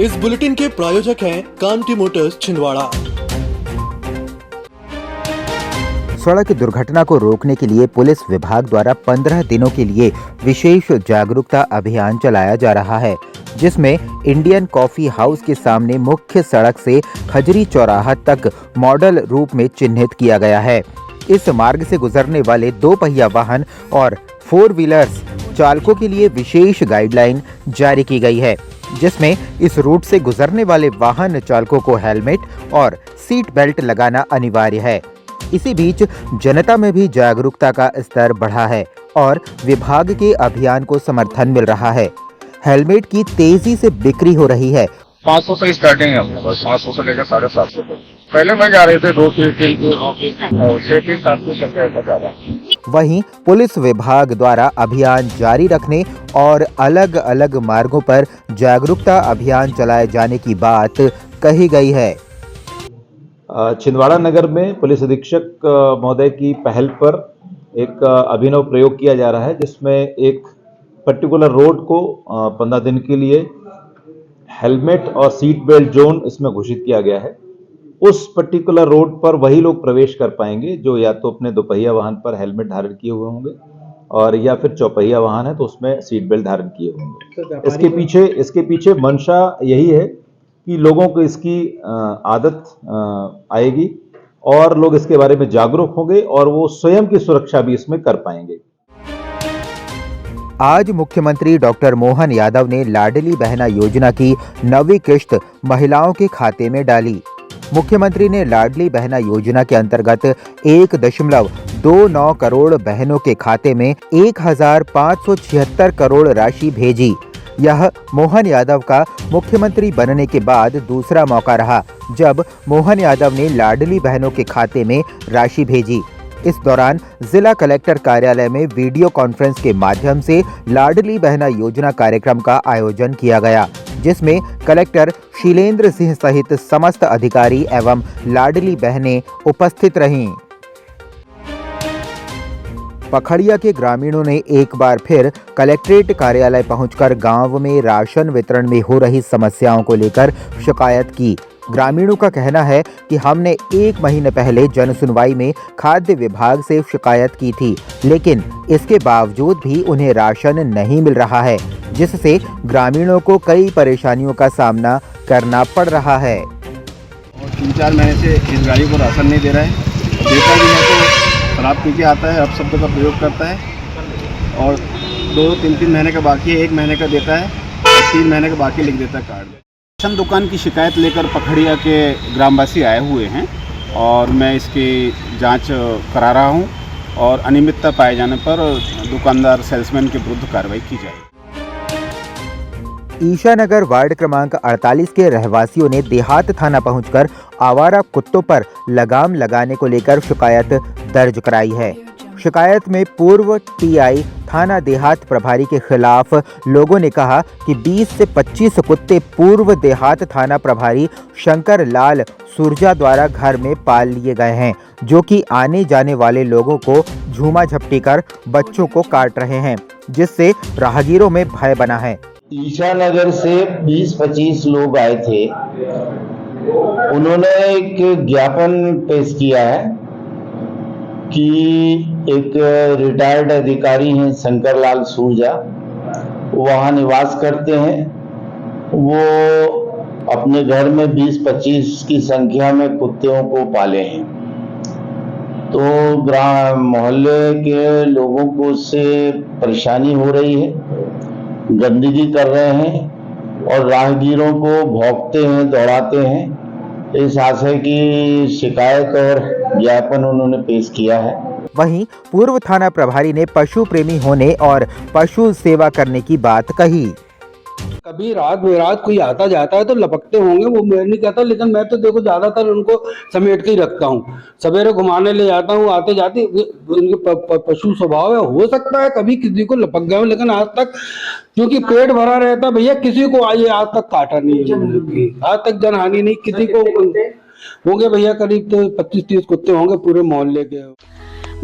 इस बुलेटिन के प्रायोजक हैं कांटी मोटर्स छिंदवाड़ा। सड़क दुर्घटना को रोकने के लिए पुलिस विभाग द्वारा 15 दिनों के लिए विशेष जागरूकता अभियान चलाया जा रहा है, जिसमें इंडियन कॉफी हाउस के सामने मुख्य सड़क से खजरी चौराहा तक मॉडल रूप में चिन्हित किया गया है। इस मार्ग से गुजरने वाले 2 पहिया वाहन और 4 व्हीलर्स चालकों के लिए विशेष गाइडलाइन जारी की गई है, जिसमें इस रूट से गुजरने वाले वाहन चालकों को हेलमेट और सीट बेल्ट लगाना अनिवार्य है। इसी बीच जनता में भी जागरूकता का स्तर बढ़ा है और विभाग के अभियान को समर्थन मिल रहा है। हेलमेट की तेजी से बिक्री हो रही है। 500 से स्टार्टिंग है अपने पास, 500 से लेकर 750 तक। पहले में जा रहे थे 2 3 वहीं पुलिस विभाग द्वारा अभियान जारी रखने और अलग अलग मार्गों पर जागरूकता अभियान चलाए जाने की बात कही गई है। छिंदवाड़ा नगर में पुलिस अधीक्षक महोदय की पहल पर एक अभिनव प्रयोग किया जा रहा है, जिसमें एक पर्टिकुलर रोड को 15 दिन के लिए हेलमेट और सीट बेल्ट जोन इसमें घोषित किया गया है। उस पर्टिकुलर रोड पर वही लोग प्रवेश कर पाएंगे जो या तो अपने 2 पहिया वाहन पर हेलमेट धारण किए हुए होंगे और या फिर 4 पहिया वाहन है तो उसमें सीट बेल्ट धारण किए होंगे। इसके पीछे मंशा यही है कि लोगों को इसकी आदत आएगी और लोग इसके बारे में जागरूक होंगे और वो स्वयं की सुरक्षा भी इसमें कर पाएंगे। आज मुख्यमंत्री डॉक्टर मोहन यादव ने लाडली बहना योजना की 9वीं किश्त महिलाओं के खाते में डाली। मुख्यमंत्री ने लाडली बहना योजना के अंतर्गत 1.29 करोड़ बहनों के खाते में 1576 करोड़ राशि भेजी। यह मोहन यादव का मुख्यमंत्री बनने के बाद दूसरा मौका रहा जब मोहन यादव ने लाडली बहनों के खाते में राशि भेजी। इस दौरान जिला कलेक्टर कार्यालय में वीडियो कॉन्फ्रेंस के माध्यम से लाडली बहना योजना कार्यक्रम का आयोजन किया गया, जिसमें कलेक्टर शीलेंद्र सिंह सहित समस्त अधिकारी एवं लाडली बहनें उपस्थित रहीं। पखड़िया के ग्रामीणों ने एक बार फिर कलेक्ट्रेट कार्यालय पहुंचकर गांव में राशन वितरण में हो रही समस्याओं को लेकर शिकायत की। ग्रामीणों का कहना है कि हमने 1 महीने पहले जन सुनवाई में खाद्य विभाग से शिकायत की थी, लेकिन इसके बावजूद भी उन्हें राशन नहीं मिल रहा है, जिससे ग्रामीणों को कई परेशानियों का सामना करना पड़ रहा है। 3-4 महीने से इस गाड़ी को राशन नहीं दे रहा है, देता भी है तो शराब पी के आता है, अपशब्द का प्रयोग करता है और 2-3 महीने का बाकी है, 1 महीने का देता है और 3 महीने का बाकी लिख देता है कार्ड। राशन दुकान की शिकायत लेकर पखड़िया के ग्रामवासी आए हुए हैं और मैं इसकी जांच करा रहा हूं और अनियमितता पाए जाने पर दुकानदार सेल्समैन के विरुद्ध कार्रवाई की जाएगी। ईशानगर वार्ड क्रमांक 48 के रहवासियों ने देहात थाना पहुंचकर आवारा कुत्तों पर लगाम लगाने को लेकर शिकायत दर्ज कराई है। शिकायत में पूर्व टीआई थाना देहात प्रभारी के खिलाफ लोगों ने कहा कि 20 से 25 कुत्ते पूर्व देहात थाना प्रभारी शंकर लाल सुरजा द्वारा घर में पाल लिए गए हैं, जो कि आने जाने वाले लोगों को झूमा झपटी कर बच्चों को काट रहे हैं, जिससे राहगीरों में भय बना है। ईशानगर से 20-25 लोग आए थे। उन्होंने एक ज्ञापन पेश किया है कि एक रिटायर्ड अधिकारी हैं शंकर लाल सूरजा, वहाँ निवास करते हैं। वो अपने घर में 20-25 की संख्या में कुत्तों को पाले हैं, तो मोहल्ले के लोगों को उससे परेशानी हो रही है, गंदगी कर रहे हैं और राहगीरों को भौंकते हैं, दौड़ाते हैं। इस आशय की शिकायत और ज्ञापन उन्होंने पेश किया है। वहीं पूर्व थाना प्रभारी ने पशु प्रेमी होने और पशु सेवा करने की बात कही। कभी रात बेरात कोई आता जाता है तो लपकते होंगे, वो मैं नहीं कहता, लेकिन मैं तो देखो ज्यादातर उनको समेट के ही रखता हूँ। सवेरे घुमाने ले जाता हूँ, आते जाते उनके पशु स्वभाव है, हो सकता है कभी किसी को लपक गया, लेकिन आज तक क्योंकि पेट भरा रहता भैया, किसी को आइए आज तक काटा नहीं है, आज तक जनहानि नहीं किसी को। होंगे भैया करीब तो 25-30 कुत्ते होंगे पूरे मोहल्ले के।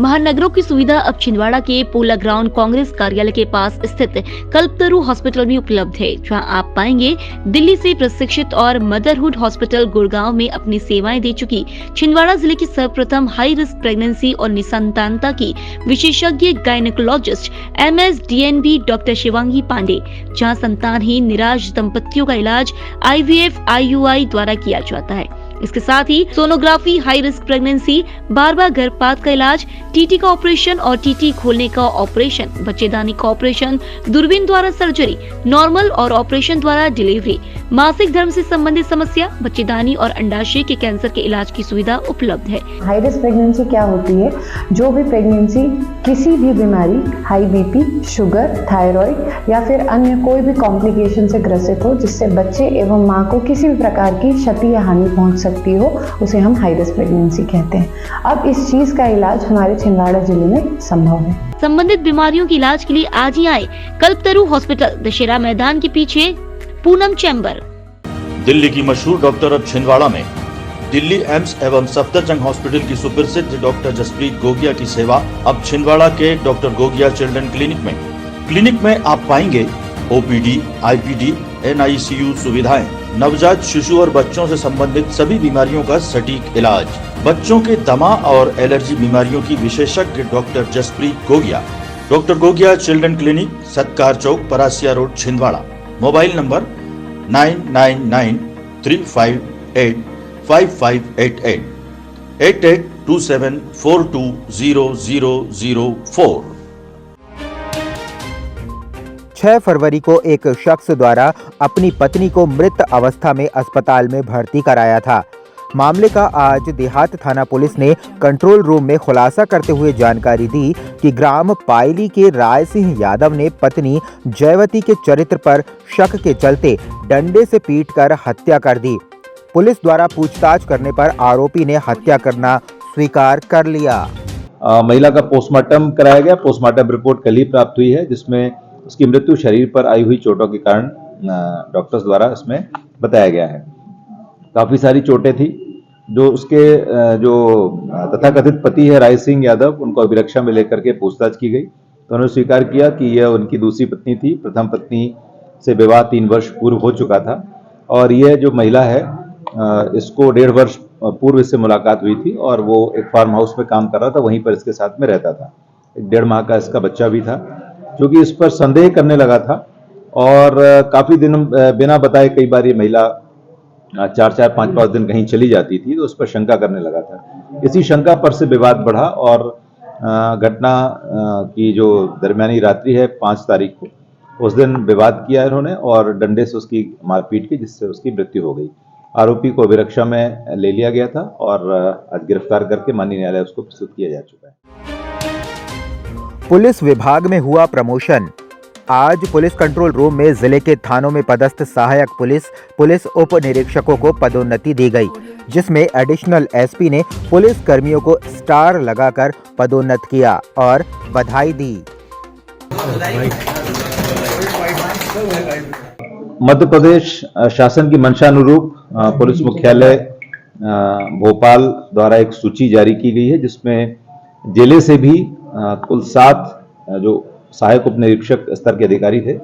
महानगरों की सुविधा अब छिंदवाड़ा के पोला ग्राउंड कांग्रेस कार्यालय के पास स्थित कल्पतरु हॉस्पिटल में उपलब्ध है, जहां आप पाएंगे दिल्ली से प्रशिक्षित और मदरहुड हॉस्पिटल गुड़गांव में अपनी सेवाएं दे चुकी छिंदवाड़ा जिले की सर्वप्रथम हाई रिस्क प्रेगनेंसी और निसंतानता की विशेषज्ञ gynaecologist MS DNB doctor Shivangi Pandey, जहां संतानहीन निराश दंपतियों का इलाज IVF IUI द्वारा किया जाता है। इसके साथ ही सोनोग्राफी, हाई रिस्क प्रेगनेंसी, बार-बार गर्भपात का इलाज, TT का ऑपरेशन और TT खोलने का ऑपरेशन, बच्चेदानी का ऑपरेशन, दूरबीन द्वारा सर्जरी, नॉर्मल और ऑपरेशन द्वारा डिलीवरी, मासिक धर्म से संबंधित समस्या, बच्चेदानी और अंडाशय के कैंसर के इलाज की सुविधा उपलब्ध है। हाई रिस्क प्रेगनेंसी क्या होती है? जो भी प्रेगनेंसी किसी भी बीमारी, हाई BP, शुगर, थायराइड या फिर अन्य कोई भी कॉम्प्लिकेशन से ग्रसित हो, जिससे बच्चे एवं माँ को किसी भी प्रकार की क्षति या हानि पहुंच सकती हो, उसे हम हाई रिस्क प्रेगनेंसी कहते हैं। अब इस चीज का इलाज हमारे छिंदवाड़ा जिले में संभव है। संबंधित बीमारियों के इलाज के लिए आज ही आए कल्पतरु हॉस्पिटल, दशहरा मैदान के पीछे, पूनम चैम्बर। दिल्ली की मशहूर डॉक्टर अब छिंदवाड़ा में। दिल्ली एम्स एवं सफदरजंग हॉस्पिटल की सुप्रसिद्ध डॉक्टर जसप्रीत गोगिया की सेवा अब छिंदवाड़ा के डॉक्टर गोगिया चिल्ड्रन क्लिनिक में। क्लिनिक में आप पाएंगे OPD, IPD, NICU सुविधाएं, नवजात शिशु और बच्चों से संबंधित सभी बीमारियों का सटीक इलाज, बच्चों के दमा और एलर्जी बीमारियों की विशेषज्ञ doctor Jaspreet Gogia. Doctor Gogia children clinic, Satkar chowk, Parasia road, Chhindwara. Mobile number 9993585588 8827420004। 6 फरवरी को एक शख्स द्वारा अपनी पत्नी को मृत अवस्था में अस्पताल में भर्ती कराया था। मामले का आज देहात थाना पुलिस ने कंट्रोल रूम में खुलासा करते हुए जानकारी दी कि ग्राम पायली के राय सिंह यादव ने पत्नी जयवती के चरित्र पर शक के चलते डंडे से पीटकर हत्या कर दी। पुलिस द्वारा पूछताछ करने पर आरोपी ने हत्या करना स्वीकार कर लिया। महिला का पोस्टमार्टम कराया गया। पोस्टमार्टम रिपोर्ट कल ही प्राप्त हुई है, जिसमें उसकी मृत्यु शरीर पर आई हुई चोटों के कारण डॉक्टर्स द्वारा इसमें बताया गया है। काफी सारी चोटें थी। जो उसके जो तथाकथित पति है राय सिंह यादव, उनको अभिरक्षा में लेकर के पूछताछ की गई तो उन्होंने स्वीकार किया कि यह उनकी दूसरी पत्नी थी। प्रथम पत्नी से विवाह 3 वर्ष पूर्व हो चुका था और यह जो महिला है इसको 1.5 वर्ष पूर्व इससे मुलाकात हुई थी और वो एक फार्म हाउस में काम कर रहा था, वहीं पर इसके साथ में रहता था। 1.5 माह का इसका बच्चा भी था, जो कि इस पर संदेह करने लगा था और काफी दिन बिना बताए कई बार ये महिला 4-4, 5-5 दिन कहीं चली जाती थी, तो उस पर शंका करने लगा था। इसी शंका पर से विवाद बढ़ा और घटना की जो दरमियानी रात्रि है 5 तारीख को, उस दिन विवाद किया इन्होंने और डंडे से उसकी मारपीट की, जिससे उसकी मृत्यु हो गई। आरोपी को अभिरक्षा में ले लिया गया था और आज गिरफ्तार करके माननीय न्यायालय उसको प्रस्तुत किया जा चुका है। पुलिस विभाग में हुआ प्रमोशन। आज पुलिस कंट्रोल रूम में जिले के थानों में पदस्थ सहायक पुलिस उप निरीक्षकों को पदोन्नति दी गई, जिसमें एडिशनल SP ने पुलिस कर्मियों को स्टार लगाकर पदोन्नत किया और बधाई दी। मध्य प्रदेश शासन की मंशा अनुरूप पुलिस मुख्यालय भोपाल द्वारा एक सूची जारी की गई है, जिसमें जिले से भी कुल 7 जो सहायक उप निरीक्षक स्तर के अधिकारी थे,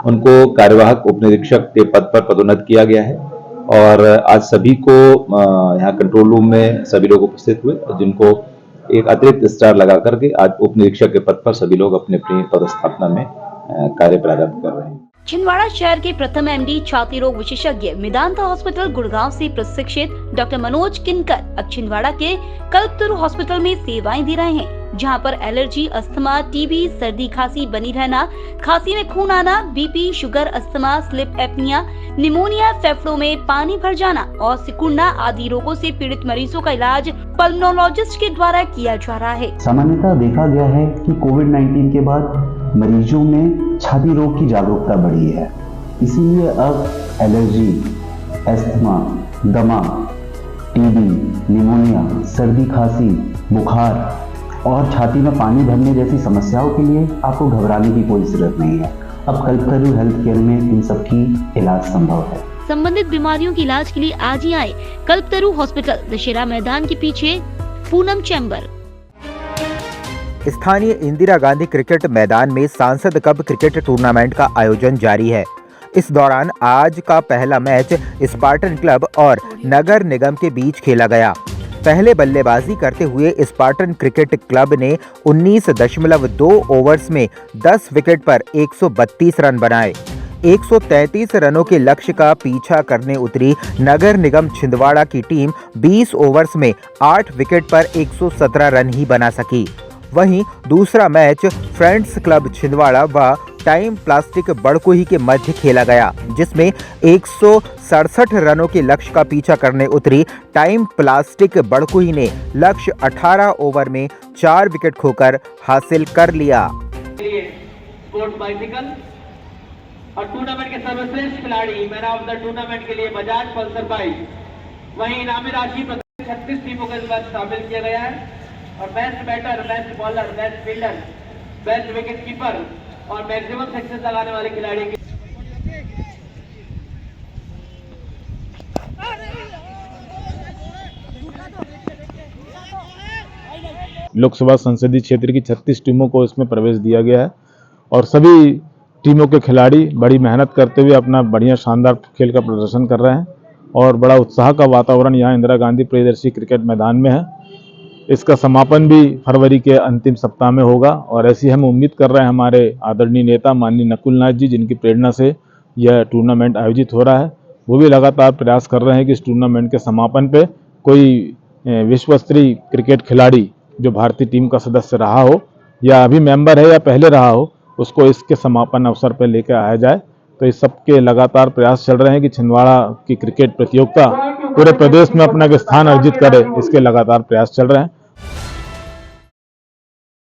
उनको कार्यवाहक उप निरीक्षक के पद पर पदोन्नत किया गया है। और आज सभी को यहाँ कंट्रोल रूम में सभी लोग उपस्थित हुए, जिनको एक अतिरिक्त स्टार लगा करके आज उप निरीक्षक के पद पर सभी लोग अपने अपनी पदस्थापना में कार्य प्रारंभ कर रहे हैं। छिंदवाड़ा शहर के प्रथम MD छाती रोग विशेषज्ञ मेदांता हॉस्पिटल गुड़गांव से प्रशिक्षित डॉक्टर मनोज किनकर अब छिंदवाड़ा के कल्पतरु हॉस्पिटल में सेवाएं दे रहे हैं, जहां पर एलर्जी, अस्थमा, TB, सर्दी खांसी बनी रहना, खांसी में खून आना, BP, sugar, asthma, sleep apnoea, pneumonia, फेफड़ों में पानी भर जाना और सिकुड़ना आदि रोगों से पीड़ित मरीजों का इलाज पल्मोनोलॉजिस्ट के द्वारा किया जा रहा है। सामान्यतः देखा गया है कि कोविड-19 के बाद मरीजों में छाती रोग की जागरूकता बढ़ी है, इसीलिए अब एलर्जी, अस्थमा, दमा, TB, निमोनिया, सर्दी खांसी, बुखार और छाती में पानी भरने जैसी समस्याओं के लिए आपको घबराने की कोई जरूरत नहीं है। अब कल्पतरु हेल्थ केयर में इन सब की इलाज संभव है। संबंधित बीमारियों के इलाज के लिए आज ही आए कल्पतरु हॉस्पिटल, दशहरा मैदान के पीछे, पूनम चैम्बर। स्थानीय इंदिरा गांधी क्रिकेट मैदान में सांसद कप क्रिकेट टूर्नामेंट का आयोजन जारी है। इस दौरान आज का पहला मैच स्पार्टन क्लब और नगर निगम के बीच खेला गया। पहले बल्लेबाजी करते हुए स्पार्टन क्रिकेट क्लब ने 19.2 ओवर्स में 10 विकेट पर 132 रन बनाए। 133 रनों के लक्ष्य का पीछा करने उतरी नगर निगम छिंदवाड़ा की टीम 20 ओवर्स में 8 विकेट पर 117 रन ही बना सकी। वहीं दूसरा मैच फ्रेंड्स क्लब छिंदवाड़ा व टाइम प्लास्टिक बड़कुही के मध्य खेला गया, जिसमें 167 रनों के लक्ष्य का पीछा करने उतरी टाइम प्लास्टिक बड़कुही ने लक्ष्य 18 ओवर में 4 विकेट खोकर हासिल कर लिया। स्पोर्ट्स बाइसिकल और टूर्नामेंट के सर्वश्रेष्ठ खिलाड़ी मैन ऑफ द टूर्नामेंट के लिए बजाज पल्सर बाइक। वहीं इनामी राशि 36 टीमों को इस बार शामिल किया गया है और best batter, best bowler, best fielder, best wicket keeper और मैक्सिमम सक्सेस लगाने वाले खिलाड़ी के लोकसभा संसदीय क्षेत्र की 36 टीमों को इसमें प्रवेश दिया गया है और सभी टीमों के खिलाड़ी बड़ी मेहनत करते हुए अपना बढ़िया शानदार खेल का प्रदर्शन कर रहे हैं और बड़ा उत्साह का वातावरण यहाँ इंदिरा गांधी प्रियदर्शी क्रिकेट मैदान में है। इसका समापन भी फरवरी के अंतिम सप्ताह में होगा और ऐसी हम उम्मीद कर रहे हैं हमारे आदरणीय नेता माननीय नकुल नाथ जी, जिनकी प्रेरणा से यह टूर्नामेंट आयोजित हो रहा है, वो भी लगातार प्रयास कर रहे हैं कि इस टूर्नामेंट के समापन पे कोई विश्व स्तरीय क्रिकेट खिलाड़ी जो भारतीय टीम का सदस्य रहा हो या अभी मेंबर है या पहले रहा हो, उसको इसके समापन अवसर पर लेकर आया जाए। तो इस सबके लगातार प्रयास चल रहे हैं कि छिंदवाड़ा की क्रिकेट प्रतियोगिता पूरे प्रदेश में अपना स्थान अर्जित करे, इसके लगातार प्रयास चल रहे हैं।